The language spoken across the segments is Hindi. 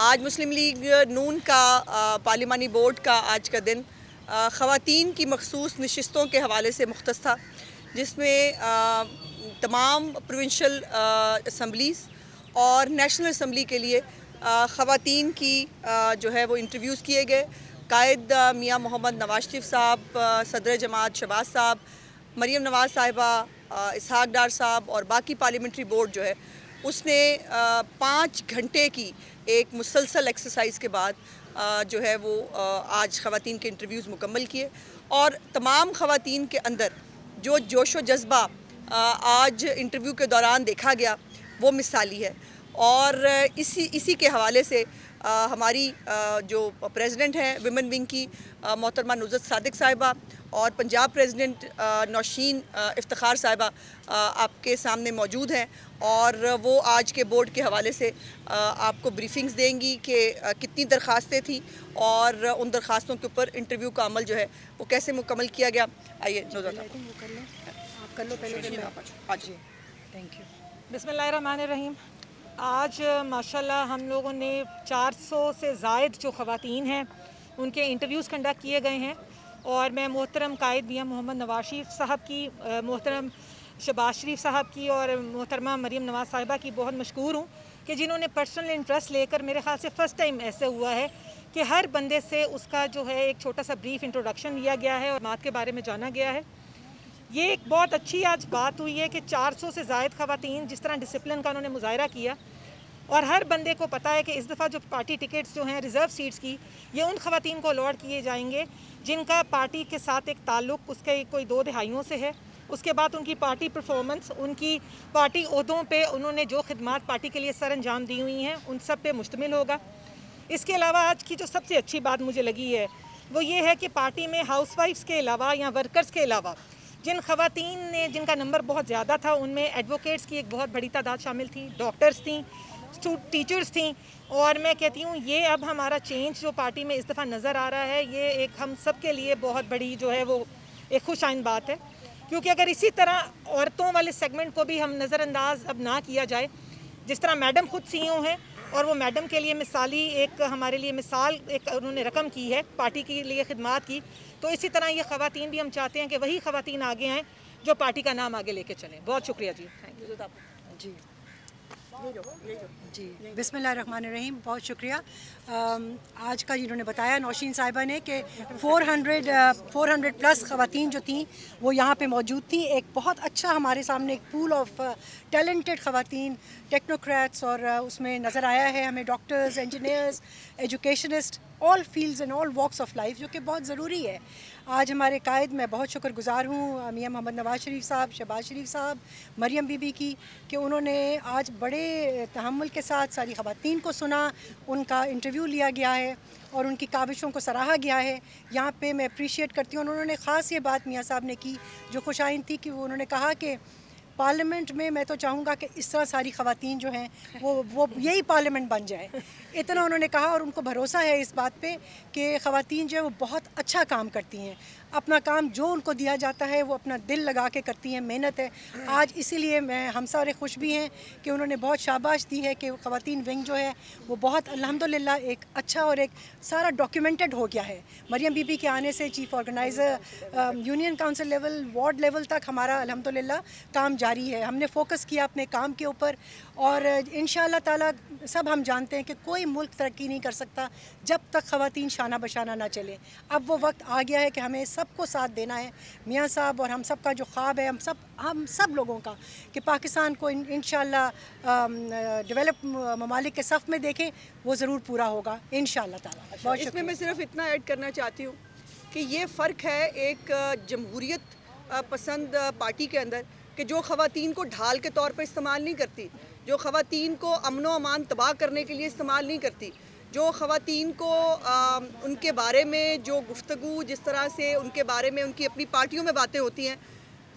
आज मुस्लिम लीग नून का पार्लिमानी बोर्ड का आज का दिन ख़वातीन की मखसूस नशिस्तों के हवाले से मुख्तस था, जिसमें तमाम प्रोविंशल असम्बलीज़ और नेशनल असम्बली के लिए ख़वातीन की जो है वो इंटरव्यूज़ किए गए। कायद मियाँ मोहम्मद नवाज शरीफ साहब, सदर जमात शहबाज साहब, मरीम नवाज़ साहिबा, इसहाक डार साहब और बाकी पार्लियामेंट्री बोर्ड जो है उसने 5 घंटे की एक मुसलसल एक्सरसाइज के बाद जो है वो आज ख़वातीन के इंटरव्यूज़ मुकम्मल किए और तमाम ख़वातीन के अंदर जो जोश व जज्बा आज इंटरव्यू के दौरान देखा गया वो मिसाली है। और इसी के हवाले से हमारी जो प्रेसिडेंट हैं विमेन विंग की मोहतरमा नुज़रत सादिक साहिबा और पंजाब प्रेसिडेंट नौशीन इफ्तिखार साहिबा आपके सामने मौजूद हैं और वो आज के बोर्ड के हवाले से आपको ब्रीफिंग्स देंगी कि कितनी दरख्वास्तें थी और उन दरख्वास्तों के ऊपर इंटरव्यू का अमल जो है वो कैसे मुकम्मल किया गया। आइए नुज़रत आप कर लो पहले। आज थैंक यू। बिस्मिल्लाहिर्रहमानिर्रहीम। आज माशाल्लाह हम लोगों ने 400 से ज़ायद जो ख़वातीन हैं उनके इंटरव्यूज़ कंडक्ट किए गए हैं और मैं मोहतरम कायद मियाँ मोहम्मद नवाज शरीफ साहब की, मोहतरम शहबाज शरीफ साहब की और मोहतरमा मरीम नवाज़ साहिबा की बहुत मशकूर हूँ कि जिन्होंने पर्सनल इंटरेस्ट लेकर, मेरे ख़्याल से फ़र्स्ट टाइम ऐसे हुआ है कि हर बंदे से उसका जो है एक छोटा सा ब्रीफ इंट्रोडक्शन लिया गया है और बात के बारे में जाना गया है। ये एक बहुत अच्छी आज बात हुई है कि 400 से ज़ायद ख़वातीन जिस तरह डिसिप्लिन का उन्होंने मुज़ाहिरा किया और हर बंदे को पता है कि इस दफ़ा जो पार्टी टिकट्स जो हैं रिज़र्व सीट्स की, ये उन ख़वातीन को अलॉट किए जाएंगे जिनका पार्टी के साथ एक ताल्लुक़ उसके कोई 2 दहाइयों से है। उसके बाद उनकी पार्टी परफॉर्मेंस, उनकी पार्टी ओहदों पे उन्होंने जो खिदमात पार्टी के लिए सर अंजाम दी हुई हैं उन सब पे मुश्तमिल होगा। इसके अलावा आज की जो सबसे अच्छी बात मुझे लगी है वो ये है कि पार्टी में हाउसवाइफ्स के अलावा या वर्कर्स के अलावा जिन ख़वातीन ने जिनका नंबर बहुत ज़्यादा था उनमें एडवोकेट्स की एक बहुत बड़ी तादाद शामिल थी, डॉक्टर्स थी, टीचर्स थी। और मैं कहती हूँ ये अब हमारा चेंज जो पार्टी में इस दफ़ा नज़र आ रहा है ये एक हम सब के लिए बहुत बड़ी जो है वो एक खुशाइन बात है, क्योंकि अगर इसी तरह औरतों वाले सेगमेंट को भी हम नज़रअंदाज अब ना किया जाए, जिस तरह मैडम खुद CEO हैं और वो मैडम के लिए मिसाली एक हमारे लिए मिसाल एक उन्होंने रकम की है पार्टी के लिए खिदमात की, तो इसी तरह ये ख़वातीन भी हम चाहते हैं कि वही ख़वातीन आगे आएँ जो पार्टी का नाम आगे लेके चलें। बहुत शुक्रिया जी, थैंक यू। जी बिस्मिल्लाहिर्रहमानिर्रहीम, बहुत शुक्रिया। आज का जिन्होंने बताया नौशीन साहिबा ने कि 400 प्लस ख़वातीन जो थी वो यहाँ पे मौजूद थी। एक बहुत अच्छा हमारे सामने एक पूल ऑफ टैलेंटेड ख़वातीन टेक्नोक्रेट्स और उसमें नज़र आया है हमें doctors, engineers, educationist, all fields and all walks of life, जो कि बहुत ज़रूरी है। आज हमारे कायद, मैं बहुत शुक्रगुज़ार हूँ मियाँ मोहम्मद नवाज शरीफ साहब, शहबाज शरीफ साहब, मरियम बीबी की, कि उन्होंने आज बड़े तहम्मुल के साथ सारी ख़वातीन को सुना, उनका इंटरव्यू लिया गया है और उनकी काविशों को सराहा गया है। यहाँ पे मैं अप्रिशिएट करती हूँ। उन्होंने ख़ास ये बात मियाँ साहब ने की जो खुशाइन थी कि उन्होंने कहा कि पार्लियामेंट में मैं तो चाहूँगा कि इस तरह सारी ख़वातीन जो हैं वो यही पार्लियामेंट बन जाए, इतना उन्होंने कहा। और उनको भरोसा है इस बात पे कि ख़वातीन जो है वो बहुत अच्छा काम करती हैं, अपना काम जो उनको दिया जाता है वो अपना दिल लगा के करती हैं, मेहनत है। आज इसीलिए हम सारे खुश भी हैं कि उन्होंने बहुत शाबाश दी है कि ख़वातीन विंग जो है वो बहुत अल्हम्दुलिल्लाह एक अच्छा और एक सारा डॉक्यूमेंटेड हो गया है। मरियम बीबी के आने से chief organiser union council level, ward level तक हमारा अल्हम्दुलिल्लाह काम जारी है। हमने फोकस किया अपने काम के ऊपर और इंशाअल्लाह ताला सब हम जानते हैं कि कोई मुल्क तरक्की नहीं कर सकता जब तक ख़वातीन शाना बशाना ना चले। अब वो वक्त आ गया है कि हमें सबको साथ देना है। मियाँ साहब और हम सब का जो ख्वाब है हम सब लोगों का कि पाकिस्तान को इंशाअल्लाह डेवलप ममालिक के सफ़ में देखें, वो ज़रूर पूरा होगा इंशाअल्लाह ताला। बहुत इसमें मैं सिर्फ इतना ऐड करना चाहती हूँ कि ये फ़र्क है एक जमहूरियत पसंद पार्टी के अंदर कि जो ख़वातीन को ढाल के तौर पर इस्तेमाल नहीं करती, जो ख़वातीन को अमन व अमान तबाह करने के लिए इस्तेमाल नहीं करती, जो ख़वातीन को उनके बारे में जो गुफ्तगू जिस तरह से उनके बारे में उनकी अपनी पार्टियों में बातें होती हैं,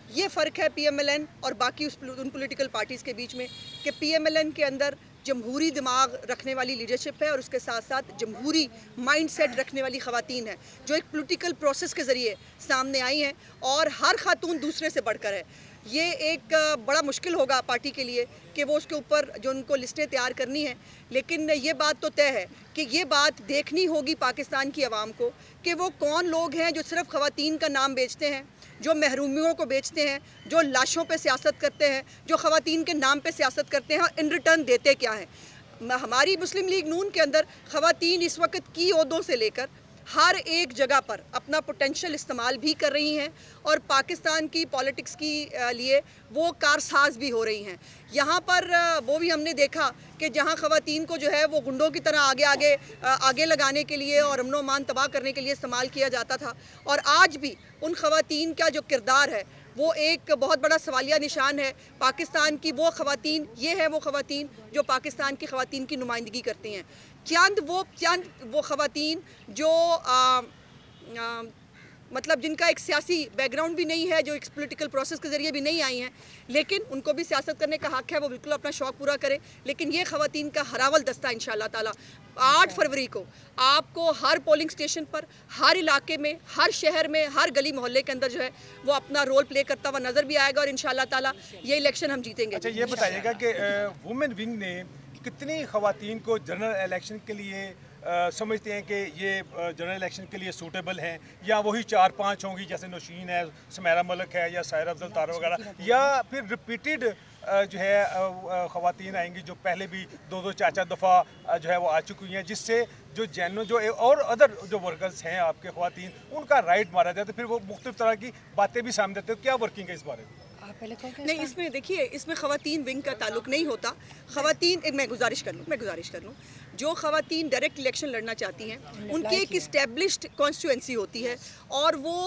ये फ़र्क है PMLN और बाकी उन पॉलिटिकल पार्टीज़ के बीच में कि PMLN के अंदर जमहूरी दिमाग रखने वाली लीडरशिप है और उसके साथ साथ जमहूरी माइंडसेट रखने वाली ख़वातीन है जो एक पॉलिटिकल प्रोसेस के ज़रिए सामने आई हैं और हर खातून दूसरे से बढ़कर है। ये एक बड़ा मुश्किल होगा पार्टी के लिए कि वो उसके ऊपर जो उनको लिस्टें तैयार करनी है। लेकिन ये बात तो तय है कि ये बात देखनी होगी पाकिस्तान की आवाम को कि वो कौन लोग हैं जो सिर्फ ख़वातीन का नाम बेचते हैं, जो महरूमियों को बेचते हैं, जो लाशों पे सियासत करते हैं, जो ख़वातीन के नाम पे सियासत करते हैं और इन रिटर्न देते क्या हैं। हमारी मुस्लिम लीग नून के अंदर ख़वातीन इस वक्त की ओहदों से लेकर हर एक जगह पर अपना पोटेंशियल इस्तेमाल भी कर रही हैं और पाकिस्तान की पॉलिटिक्स की लिए वो कारसाज भी हो रही हैं। यहाँ पर वो भी हमने देखा कि जहाँ ख़वातीन को जो है वो गुंडों की तरह आगे लगाने के लिए और अमन अमान तबाह करने के लिए इस्तेमाल किया जाता था, और आज भी उन ख़वातीन का जो किरदार है वो एक बहुत बड़ा सवालिया निशान है। पाकिस्तान की वो ख़वातीन, ये है वो ख़वातीन जो पाकिस्तान की ख़वातीन की नुमाइंदगी करती हैं। चंद वो ख़वातीन जो मतलब जिनका एक सियासी बैकग्राउंड भी नहीं है, जो एक पॉलिटिकल प्रोसेस के ज़रिए भी नहीं आई हैं, लेकिन उनको भी सियासत करने का हक़ है, वो बिल्कुल अपना शौक़ पूरा करें। लेकिन ये ख़वातीन का हरावल दस्ता इंशाअल्लाह ताला 8 फरवरी को आपको हर पोलिंग स्टेशन पर, हर इलाके में, हर शहर में, हर गली मोहल्ले के अंदर जो है वो अपना रोल प्ले करता हुआ नज़र भी आएगा और इंशाअल्लाह ताला ये इलेक्शन हम जीतेंगे। अच्छा, ये बताइएगा कि वुमेन विंग ने कितनी ख़वातीन को जनरल इलेक्शन के लिए समझते हैं कि ये जनरल इलेक्शन के लिए सूटेबल हैं, या वही 4-5 होंगी जैसे नौशीन है, सुमेरा मलिक है या सायरा अफजल तारा वगैरह, या फिर रिपीटेड जो है ख़वातीन आएंगी जो पहले भी 2-2 4-4 दफ़ा जो है वो आ चुकी हैं, जिससे जो जैनो जो और अदर जो वर्कर्स हैं आपके ख़वातीन, उनका राइट मारा जाए, तो फिर वो मुख्तलिफ तरह की बातें भी सामने देते हैं। क्या वर्किंग है इस बारे में? नहीं, इसमें देखिए, इसमें ख़वातीन विंग का ताल्लुक नहीं होता। ख़वातीन, मैं गुजारिश कर लूँ, जो ख़वातीन डायरेक्ट इलेक्शन लड़ना चाहती हैं उनकी एक इस्टेब्लिश्ड कॉन्स्टिट्यूंसी होती है और वो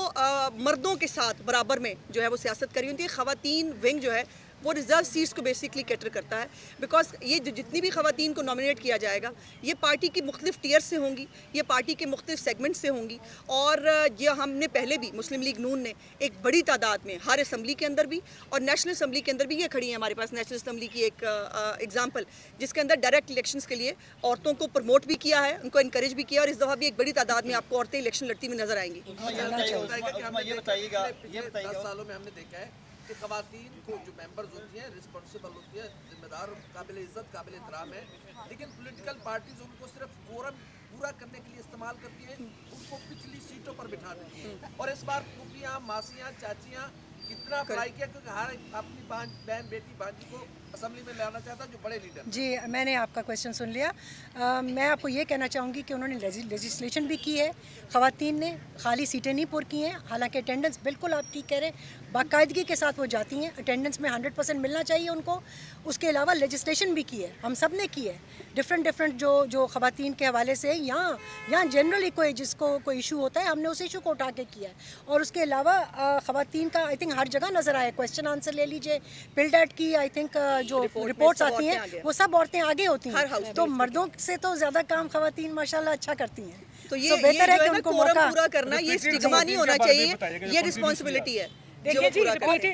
मर्दों के साथ बराबर में जो है वो सियासत करी होती है। ख़वातीन विंग जो है वो रिजर्व सीट्स को बेसिकली कैटर करता है, बिकॉज ये जितनी भी ख़वातीन को नॉमिनेट किया जाएगा ये पार्टी की मुख्तलिफ टीयर से होंगी, ये पार्टी के मुख्तलिफ सेगमेंट से होंगी। और ये हमने पहले भी मुस्लिम लीग नून ने एक बड़ी तादाद में हर असम्बली के अंदर भी और नेशनल असम्बली के अंदर भी, ये खड़ी है हमारे पास नेशनल असम्बली की एक एग्जाम्पल, जिसके अंदर डायरेक्ट इलेक्शंस के लिए औरतों को प्रमोट भी किया है, उनको इनकरेज भी किया, और इस दफ़ा भी एक बड़ी तादाद में आपको औरतें इलेक्शन लड़ती हुई नजर आएंगी। सालों में हमने देखा है कि ख़वातीन को जो मेंबर्स होती हैं रिस्पॉन्सिबल होती है, जिम्मेदार, काबिल इज़्ज़त, काबिल एहतराम है, लेकिन पॉलिटिकल पार्टीज उनको सिर्फ कोरम पूरा करने के लिए इस्तेमाल करती हैं, उनको पिछली सीटों पर बिठा देती हैं। और इस बार फूफियाँ, मासियाँ, चाचियाँ कितना अप्लाई किया, क्योंकि हर अपनी बहन, बेटी, भांजी को असेंबली में लाना चाहता जो बड़े लीडर। जी, मैंने आपका क्वेश्चन सुन लिया। मैं आपको ये कहना चाहूँगी कि उन्होंने लेजिस्लेशन भी की है, ख़वातीन ने खाली सीटें नहीं पुर की हैं। हालांकि अटेंडेंस बिल्कुल आप ठीक कह रहे हैं, बाकायदगी के साथ वो जाती हैं, अटेंडेंस में 100% मिलना चाहिए उनको। उसके अलावा लेजिस्लेशन भी की है, हम सब ने की है, डिफरेंट जो ख़वातीन के हवाले से यहाँ जनरली कोई जिसको कोई इशू होता है हमने उस इशू को उठा के किया है। और उसके अलावा ख़वातीन का आई थिंक हर जगह नज़र आए, क्वेश्चन आंसर ले लीजिए, पिलडैट की आई थिंक जो रिपोर्ट्स आती हैं वो सब औरतें आगे होती हैं, तो मर्दों से तो ज़्यादा काम ख़वातीन माशाल्लाह अच्छा करती हैं। तो ये बेहतर है कि उनको कोरम पूरा करना, ये स्टिग्मा नहीं होना चाहिए, ये रिस्पॉन्सिबिलिटी है। देखिए जी,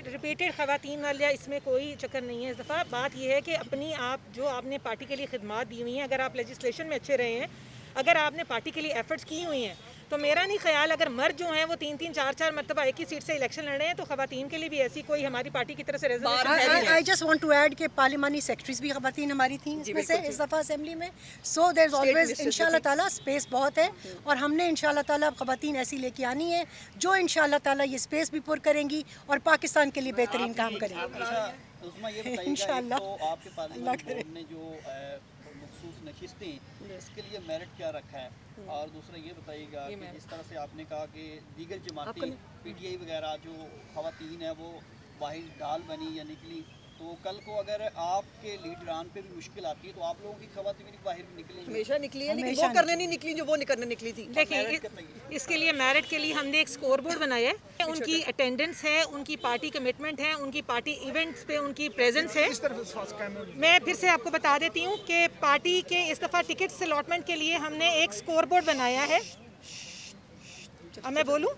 रिपीटेड ख़वातीन वाला इसमें कोई चक्कर नहीं है। इस दफ़ा बात यह है कि अपनी आप जो आपने पार्टी के लिए खिदमात दी हुई हैं, अगर आप लेजिस्लेशन में अच्छे रहे हैं, अगर आपने पार्टी के लिए एफर्ट्स की हुई हैं, तो मेरा नहीं ख्याल अगर मर्द जो हैं वो 3-3 4-4 मरतबा एक ही सीट से इलेक्शन लड़ रहे हैं, तो ख़वातीन के लिए भी ऐसी कोई हमारी पार्टी की तरफ से reservation. I just want to add कि पार्लिमानी सेक्रेटरीज भी ख़वातीन हमारी थी इसमें से इस दफ़ा असेंबली में। सो देयर इज ऑलवेज इंशाल्लाह ताला स्पेस बहुत है, और हमने इंशाल्लाह ताला ख़वातीन ऐसी लेके आनी है जो इंशाल्लाह ताला ये स्पेस भी पुर करेंगी और पाकिस्तान के लिए बेहतरीन काम करेंगी इंशाल्लाह। नशिस्तें, इसके लिए मेरिट क्या रखा है? और दूसरा ये बताइएगा कि जिस तरह से आपने कहा कि दीगर जमातें PTI वगैरह जो ख़वातीन है वो वाहिद डाल बनी या निकली, तो कल को अगर आपके लीडरान पे भी मुश्किल आती है तो आप लोगों की ख़वातीन बाहर निकली, हमेशा निकली है, लेकिन वो करने नहीं निकली जो वो करने निकली थी। देखिए, इसके लिए मेरिट के लिए हमने एक स्कोर बोर्ड बनाया है, उनकी अटेंडेंस है, उनकी पार्टी कमिटमेंट है, उनकी पार्टी इवेंट्स पे उनकी प्रेजेंस है। मैं फिर से आपको बता देती हूँ कि पार्टी के इस दफ़ा टिकट्स अलॉटमेंट के लिए हमने एक स्कोर बोर्ड बनाया है। अब मैं बोलूँ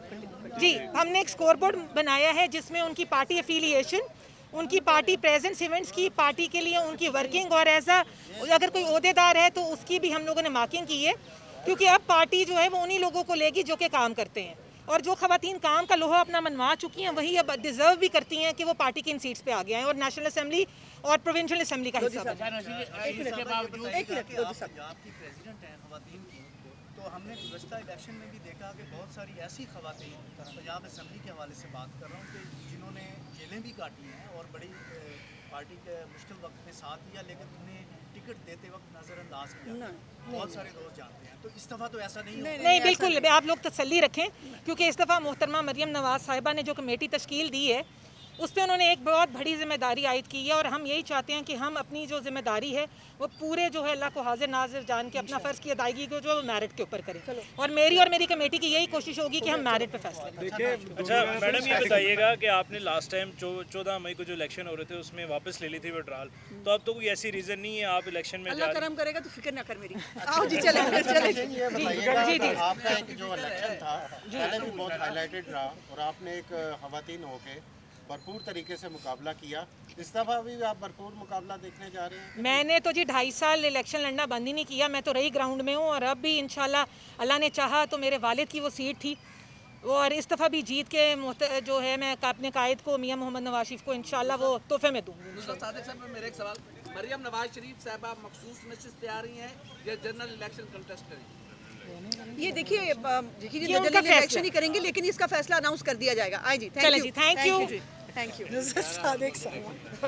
जी, हमने एक स्कोर बोर्ड बनाया है जिसमें उनकी पार्टी एफिलिएशन, उनकी पार्टी प्रेजेंस, इवेंट्स की, पार्टी के लिए उनकी वर्किंग, और अगर कोई ओहदेदार है तो उसकी भी हम लोगों ने मार्किंग की है, क्योंकि अब पार्टी जो है वो उन्हीं लोगों को लेगी जो कि काम करते हैं। और जो खवातीन काम का लोहा अपना मनवा चुकी हैं वही अब डिजर्व भी करती हैं कि वो पार्टी की इन सीट्स पे आ गया है और नेशनल असेंबली और प्रोविंशियल असेंबली का हिस्सा बने। आपकी प्रेसिडेंट हैं खवातीन की, तो हमने गुज़श्ता इलेक्शन में भी देखा कि बहुत सारी ऐसी खवातीन, पंजाब असेंबली के हवाले से बात कर रहा हूँ, कि जिन्होंने जेलें भी काटी हैं और बड़ी पार्टी के मुश्किल वक्त में साथ दिया, लेकिन उन्हें टिकट देते वक्त नज़रअंदाज किया। बहुत सारे दोस्त जानते हैं, तो इस दफ़ा तो ऐसा नहीं होगा। नहीं बिल्कुल, आप लोग तसल्ली रखें, क्योंकि इस दफ़ा मोहतरमा मरियम नवाज़ साहिबा ने जो कमेटी तश्कील दी है उस पर उन्होंने एक बहुत बड़ी जिम्मेदारी आयद की है और हम यही चाहते हैं कि हम अपनी जो जिम्मेदारी है वो पूरे जो है अल्लाह को हाजिर नाजिर जान के अपना फ़र्ज़ की अदायगी को जो मेरिट के ऊपर करें और मेरी कमेटी की यही कोशिश होगी कि हम मेरिट पे फैसला करें। अच्छा मैडम, ये बताइएगा कि आपने लास्ट टाइम 14 मई को जो इलेक्शन हो रहे थे उसमें वापस ले ली थी विड्रॉल, तो अब तो कोई ऐसी रीज़न नहीं है आप इलेक्शन में अल्लाह करम करेगा तो फिक्र ना कर मेरी। आओ जी चले चले जी। आपका एक जो इलेक्शन था पहले भी बहुत हाईलाइटेड रहा और आपने एक खवातीन होके भरपूर तरीके से मुकाबला किया, इस दफ़ा भी आप भरपूर मुकाबला देखने जा रहे हैं? मैंने तो जी 2.5 साल इलेक्शन लड़ना बंद ही नहीं किया, मैं तो रही ग्राउंड में हूँ और अब भी इंशाल्लाह अल्लाह ने चाहा तो मेरे वालिद की वो सीट थी और इस दफ़ा भी जीत के जो है मैं अपने कायद को मियां मोहम्मद नवाज शरीफ को इंशाल्लाह वो तोहफे में दूँगी। सादिक साहब, मेरा एक सवाल, मरियम नवाज शरीफ साहबा मखसूस नशिस्त तैयार हैं या जनरल इलेक्शन कंटेस्ट करेंगे? ये देखिए जनरल इलेक्शन ही करेंगे, लेकिन इसका फैसला अनाउंस कर दिया जाएगा। आए जी, thank you, thank you. Thank you.